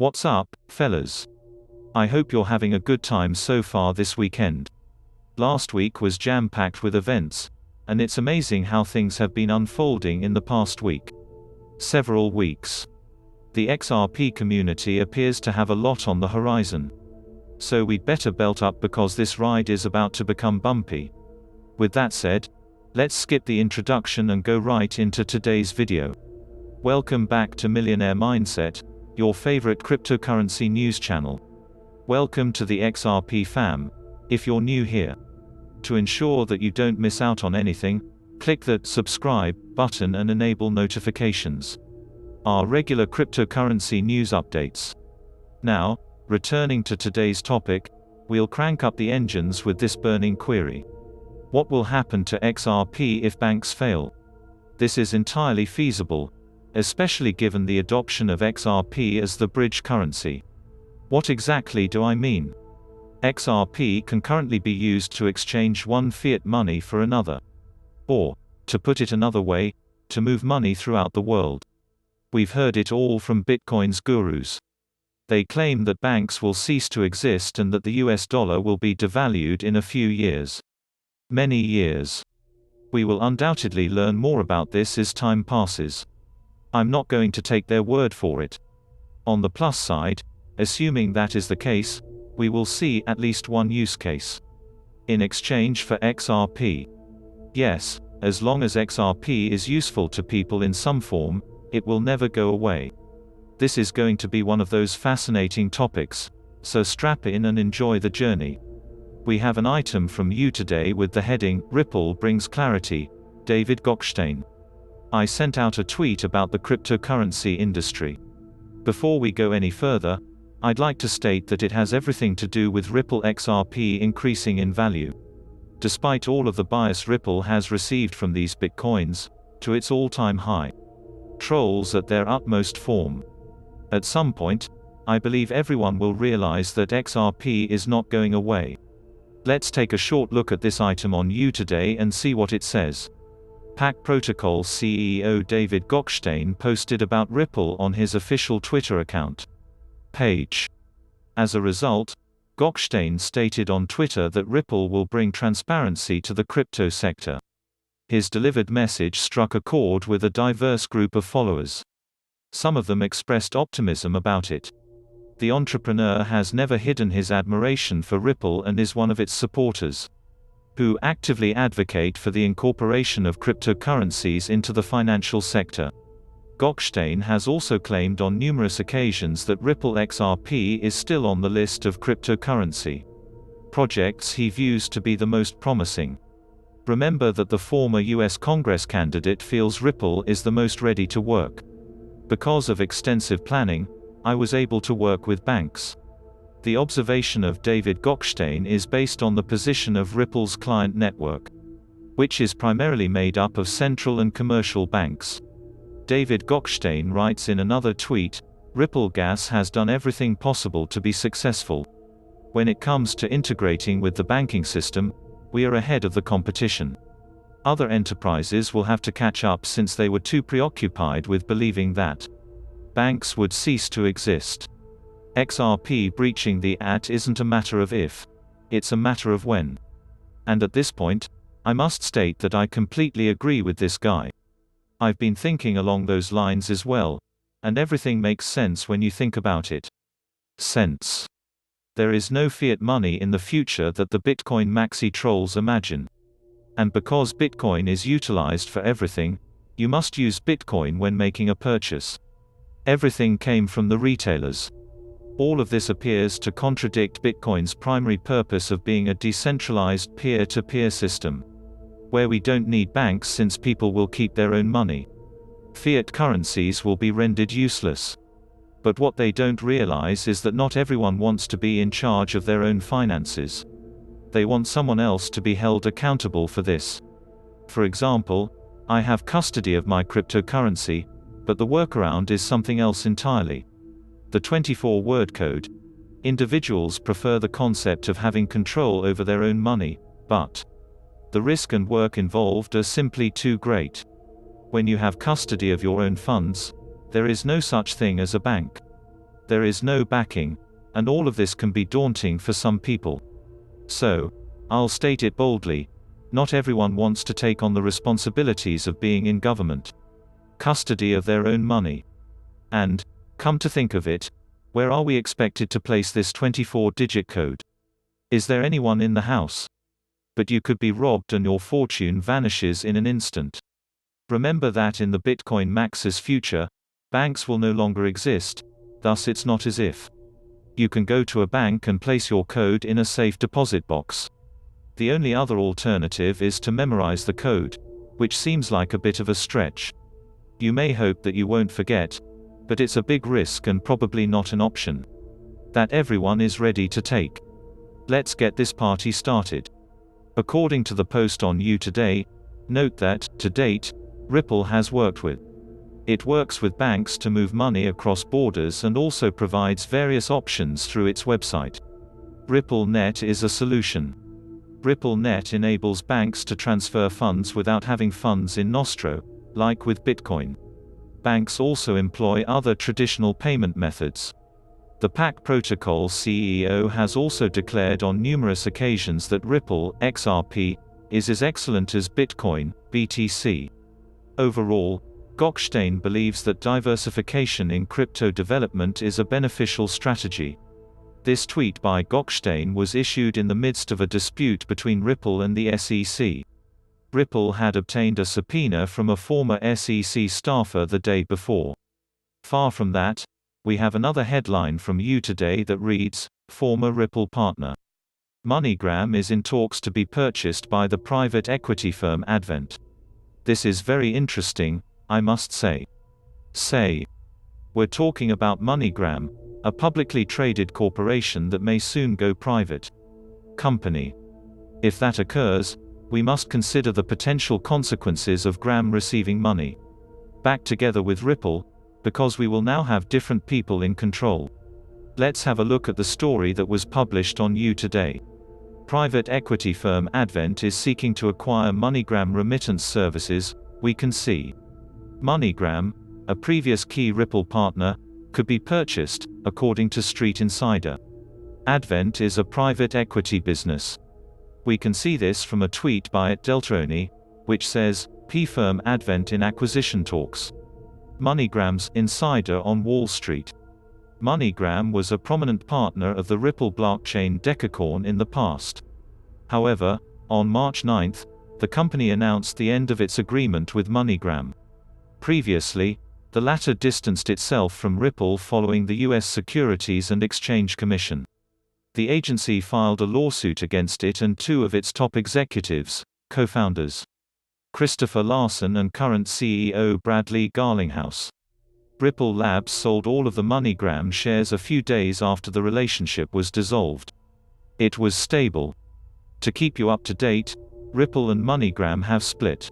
What's up, fellas? I hope you're having a good time so far this weekend. Last week was jam-packed with events, and it's amazing how things have been unfolding in the past week. Several weeks. The XRP community appears to have a lot on the horizon. So we'd better belt up because this ride is about to become bumpy. With that said, let's skip the introduction and go right into today's video. Welcome back to Millionaire Mindset, your favorite cryptocurrency news channel. Welcome to the XRP fam, if you're new here. To ensure that you don't miss out on anything, click the subscribe button and enable notifications. Our regular cryptocurrency news updates. Now, returning to today's topic, we'll crank up the engines with this burning query. What will happen to XRP if banks fail? This is entirely feasible, especially given the adoption of XRP as the bridge currency. What exactly do I mean? XRP can currently be used to exchange one fiat money for another. Or, to put it another way, to move money throughout the world. We've heard it all from Bitcoin's gurus. They claim that banks will cease to exist and that the US dollar will be devalued in a few years. Many years. We will undoubtedly learn more about this as time passes. I'm not going to take their word for it. On the plus side, assuming that is the case, we will see at least one use case. In exchange for XRP. Yes, as long as XRP is useful to people in some form, it will never go away. This is going to be one of those fascinating topics, so strap in and enjoy the journey. We have an item from you today with the heading, Ripple brings clarity, David Gokhshtein. I sent out a tweet about the cryptocurrency industry. Before we go any further, I'd like to state that it has everything to do with Ripple XRP increasing in value. Despite all of the bias Ripple has received from these bitcoins, to its all-time high. Trolls at their utmost form. At some point, I believe everyone will realize that XRP is not going away. Let's take a short look at this item on You today and see what it says. Pack Protocol CEO David Gokhshtein posted about Ripple on his official Twitter account page. As a result, Gokhshtein stated on Twitter that Ripple will bring transparency to the crypto sector. His delivered message struck a chord with a diverse group of followers. Some of them expressed optimism about it. The entrepreneur has never hidden his admiration for Ripple and is one of its supporters, who actively advocate for the incorporation of cryptocurrencies into the financial sector. Gokhshtein has also claimed on numerous occasions that Ripple XRP is still on the list of cryptocurrency projects he views to be the most promising. Remember that the former US Congress candidate feels Ripple is the most ready to work. Because of extensive planning, I was able to work with banks. The observation of David Gokhshtein is based on the position of Ripple's client network, which is primarily made up of central and commercial banks. David Gokhshtein writes in another tweet, Ripple Gas has done everything possible to be successful. When it comes to integrating with the banking system, we are ahead of the competition. Other enterprises will have to catch up since they were too preoccupied with believing that banks would cease to exist. XRP breaching the AT isn't a matter of if, it's a matter of when. And at this point, I must state that I completely agree with this guy. I've been thinking along those lines as well, and everything makes sense when you think about it. Sense. There is no fiat money in the future that the Bitcoin maxi trolls imagine. And because Bitcoin is utilized for everything, you must use Bitcoin when making a purchase. Everything came from the retailers. All of this appears to contradict Bitcoin's primary purpose of being a decentralized peer-to-peer system, where we don't need banks since people will keep their own money. Fiat currencies will be rendered useless. But what they don't realize is that not everyone wants to be in charge of their own finances. They want someone else to be held accountable for this. For example, I have custody of my cryptocurrency, but the workaround is something else entirely. The 24-word code. Individuals prefer the concept of having control over their own money, but the risk and work involved are simply too great. When you have custody of your own funds, there is no such thing as a bank. There is no backing, and all of this can be daunting for some people. So, I'll state it boldly, not everyone wants to take on the responsibilities of being in government, custody of their own money. And, come to think of it, where are we expected to place this 24-digit code? Is there anyone in the house? But you could be robbed and your fortune vanishes in an instant. Remember that in the Bitcoin Max's future, banks will no longer exist, thus it's not as if you can go to a bank and place your code in a safe deposit box. The only other alternative is to memorize the code, which seems like a bit of a stretch. You may hope that you won't forget, but it's a big risk and probably not an option that everyone is ready to take. Let's get this party started. According to the post on You Today, note that, to date, Ripple has worked with. It works with banks to move money across borders and also provides various options through its website. RippleNet is a solution. RippleNet enables banks to transfer funds without having funds in Nostro, like with Bitcoin. Banks also employ other traditional payment methods. The PAC Protocol CEO has also declared on numerous occasions that Ripple, XRP, is as excellent as Bitcoin, BTC. Overall, Gokhshtein believes that diversification in crypto development is a beneficial strategy. This tweet by Gokhshtein was issued in the midst of a dispute between Ripple and the SEC. Ripple had obtained a subpoena from a former SEC staffer the day before. Far from that, we have another headline from You Today that reads, "Former Ripple partner Moneygram is in talks to be purchased by the private equity firm Advent." This is very interesting, I must say. We're talking about Moneygram, a publicly traded corporation that may soon go private. Company. If that occurs, we must consider the potential consequences of Gram receiving money back together with Ripple, because we will now have different people in control. Let's have a look at the story that was published on You Today. Private equity firm Advent is seeking to acquire Moneygram remittance services, we can see. Moneygram, a previous key Ripple partner, could be purchased, according to Street Insider. Advent is a private equity business. We can see this from a tweet by @Deltroni, which says, P-firm Advent in acquisition talks. Moneygram's insider on Wall Street. Moneygram was a prominent partner of the Ripple blockchain Decacorn in the past. However, on March 9, the company announced the end of its agreement with Moneygram. Previously, the latter distanced itself from Ripple following the U.S. Securities and Exchange Commission. The agency filed a lawsuit against it and two of its top executives, co-founders, Christopher Larson and current CEO Bradley Garlinghouse. Ripple Labs sold all of the Moneygram shares a few days after the relationship was dissolved. It was stable. To keep you up to date, Ripple and Moneygram have split.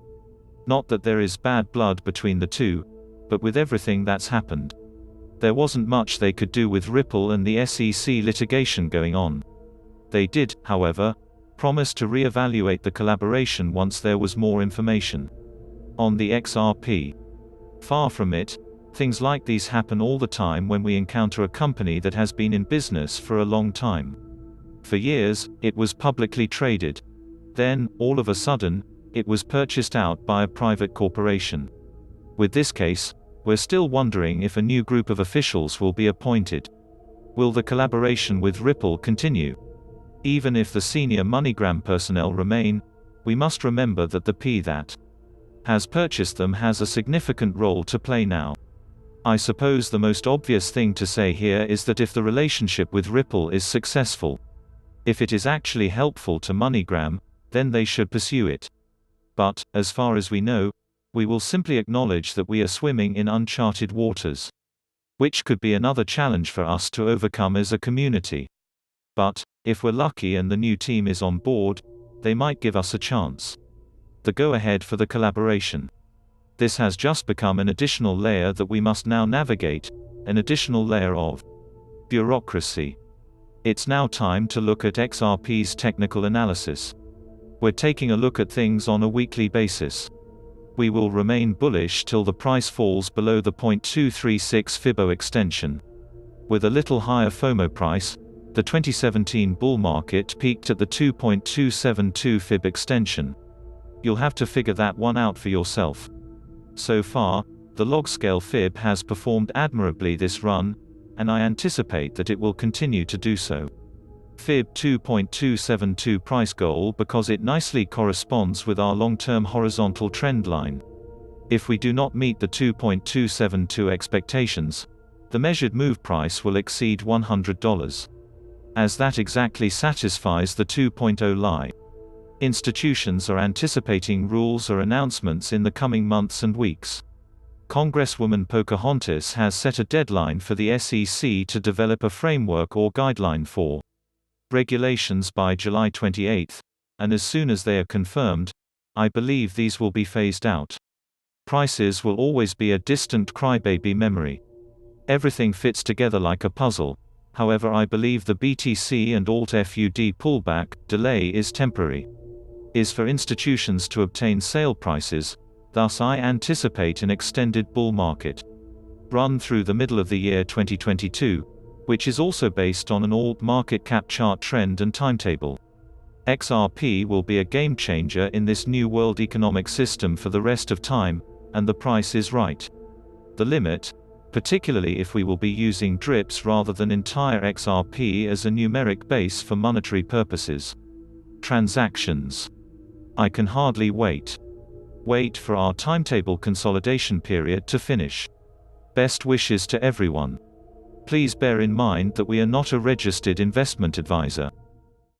Not that there is bad blood between the two, but with everything that's happened, there wasn't much they could do with Ripple and the SEC litigation going on. They did, however, promise to re-evaluate the collaboration once there was more information. On the XRP. Far from it, things like these happen all the time when we encounter a company that has been in business for a long time. For years, it was publicly traded. Then, all of a sudden, it was purchased out by a private corporation. With this case, we're still wondering if a new group of officials will be appointed. Will the collaboration with Ripple continue? Even if the senior Moneygram personnel remain, we must remember that the P that has purchased them has a significant role to play now. I suppose the most obvious thing to say here is that if the relationship with Ripple is successful, if it is actually helpful to Moneygram, then they should pursue it. But, as far as we know, we will simply acknowledge that we are swimming in uncharted waters, which could be another challenge for us to overcome as a community. But, if we're lucky and the new team is on board, they might give us a chance. The go-ahead for the collaboration. This has just become an additional layer that we must now navigate, an additional layer of bureaucracy. It's now time to look at XRP's technical analysis. We're taking a look at things on a weekly basis. We will remain bullish till the price falls below the 0.236 Fibo extension. With a little higher FOMO price, the 2017 bull market peaked at the 2.272 fib extension. You'll have to figure that one out for yourself. So far, the log scale fib has performed admirably this run, and I anticipate that it will continue to do so. Fib 2.272 price goal because it nicely corresponds with our long-term horizontal trend line. If we do not meet the 2.272 expectations, the measured move price will exceed $100. As that exactly satisfies the 2.0 lie. Institutions are anticipating rules or announcements in the coming months and weeks. Congresswoman Pocahontas has set a deadline for the SEC to develop a framework or guideline for regulations by July 28, and as soon as they are confirmed, I believe these will be phased out. Prices will always be a distant crybaby memory. Everything fits together like a puzzle. However, I believe the BTC and Alt-FUD pullback delay is temporary. Is for institutions to obtain sale prices, thus I anticipate an extended bull market run through the middle of the year 2022, which is also based on an alt market cap chart trend and timetable. XRP will be a game changer in this new world economic system for the rest of time, and the price is right. The limit, particularly if we will be using drips rather than entire XRP as a numeric base for monetary purposes. Transactions. I can hardly wait. Wait for our timetable consolidation period to finish. Best wishes to everyone. Please bear in mind that we are not a registered investment advisor.